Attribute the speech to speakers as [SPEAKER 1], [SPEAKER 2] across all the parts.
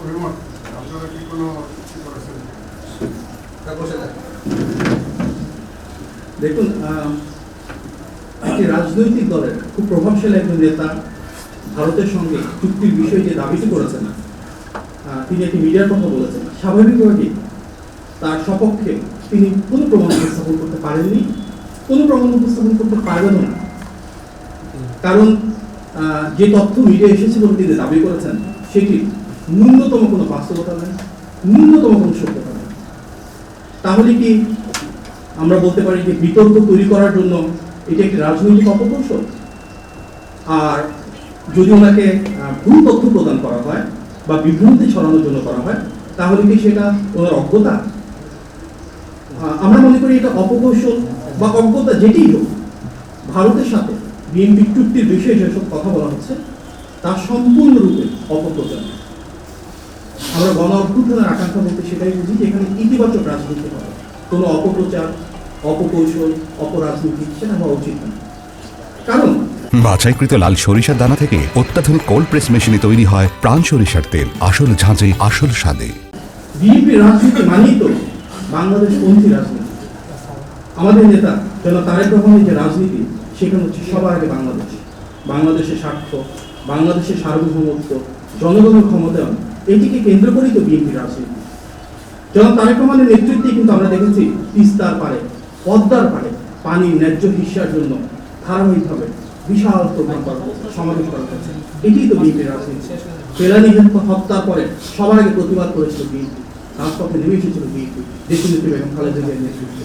[SPEAKER 1] অভিমত, আপনারা কি কোনো কিছু করেছেন?
[SPEAKER 2] দেখুন, একটি রাজনৈতিক দলের খুব প্রভাবশালী একজন নেতা ভারতের সঙ্গে চুক্তির বিষয়ে যে দাবিটি করেছেন, তিনি একটি মিডিয়ার কথা বলেছেন, স্বাভাবিকভাবেই তার সপক্ষে তিনি কোনো প্রমাণ উপস্থাপন করতে পারেননি, কোনো প্রমাণ উপস্থাপন করতে পারবেনও না। কারণ যে তথ্য মিডিয়া এসেছে বলে তিনি দাবি করেছেন সেটি ন্যূনতম কোনো বাস্তবতা নেই, ন্যূনতম কোনো সত্যতা নেই। তাহলে কি আমরা বলতে পারি যে বিতর্ক তৈরি করার জন্য এটি একটি রাজনৈতিক অপকৌশল? আর যদি ওনাকে ভুল তথ্য প্রদান করা হয় বা বিভ্রান্তি ছড়ানোর জন্য করা হয়, তাহলে কি সেটা ওনার অজ্ঞতা? আমরা মনে করি এটা অপকৌশল বা অজ্ঞতা যেটিই হোক, ভারতের সাথে বিএনপি চুক্তির বিষয়ে যেসব কথা বলা হচ্ছে তা সম্পূর্ণরূপে অপপ্রচার। আমরা গণ অভ্যুত্থানের আকাঙ্ক্ষা বলতে সেটাই বুঝি যে এখানে ইতিবাচক রাজনীতি হবে, কোনো অপপ্রচার, অপকৌশল, অপরাজনীতি সেটা হওয়া উচিত না। কারণ
[SPEAKER 3] বাছাইকৃত লাল সরিষার দানা থেকে অত্যাধুনিক কোল্ড প্রেস মেশিনে তৈরি হয় প্রাণ সরিষার তেল, আসল ঝাঁঝে আসল স্বাদে।
[SPEAKER 2] বিএনপি রাজনীতি মানেই তো বাংলাদেশ পন্থী রাজনীতি। আমাদের নেতা যেন তারেক রহমানের যে রাজনীতি, সেখানে হচ্ছে সবার আগে বাংলাদেশ, বাংলাদেশের স্বার্থ, বাংলাদেশের সার্বভৌমত্ব, জনগণের ক্ষমতায়ন, এটিকে কেন্দ্র করেই তো বিএনপি রাজনীতি। যেমন তারেক রহমানের নেতৃত্বে কিন্তু আমরা দেখেছি তিস্তার পারে, পদ্মার পারে পানির ন্যায্য হিস্যার জন্য ধারাবাহিকভাবে বিশাল প্রোগ্রাম করা হচ্ছে, সমাবেশ করা হচ্ছে। এটিই তো বিএনপির রাজনীতি। ফেলানী হত্যার পরে সবার আগে প্রতিবাদ করেছিল বিএনপি, রাজপথে নেমে এসেছিল বিএনপি, দেশনেত্রী বেগম খালেদা জিয়ার নেতৃত্বে।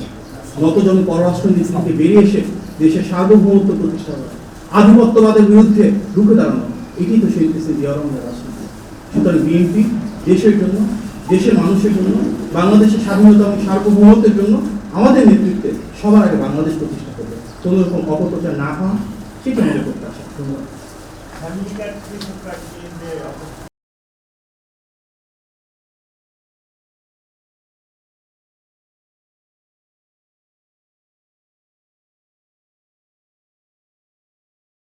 [SPEAKER 2] নতজন পররাষ্ট্র নীতি থেকে বেরিয়ে এসে দেশের সার্বভৌমত্ব প্রতিষ্ঠা করা, আধিপত্যবাদের বিরুদ্ধে রুখে দাঁড়ানো, এটি তো সেই দেশে জিয়া রহমানের রাজনীতি। সুতরাং বিএনপি দেশের জন্য, দেশের মানুষের জন্য, বাংলাদেশের স্বাধীনতা এবং সার্বভৌমত্বের জন্য আমাদের নেতৃত্বে সবার আগে বাংলাদেশ প্রতিষ্ঠা করবে। কোনো রকম অপপ্রচার না হওয়া, সেটা মনে করতে আসা। ধন্যবাদ।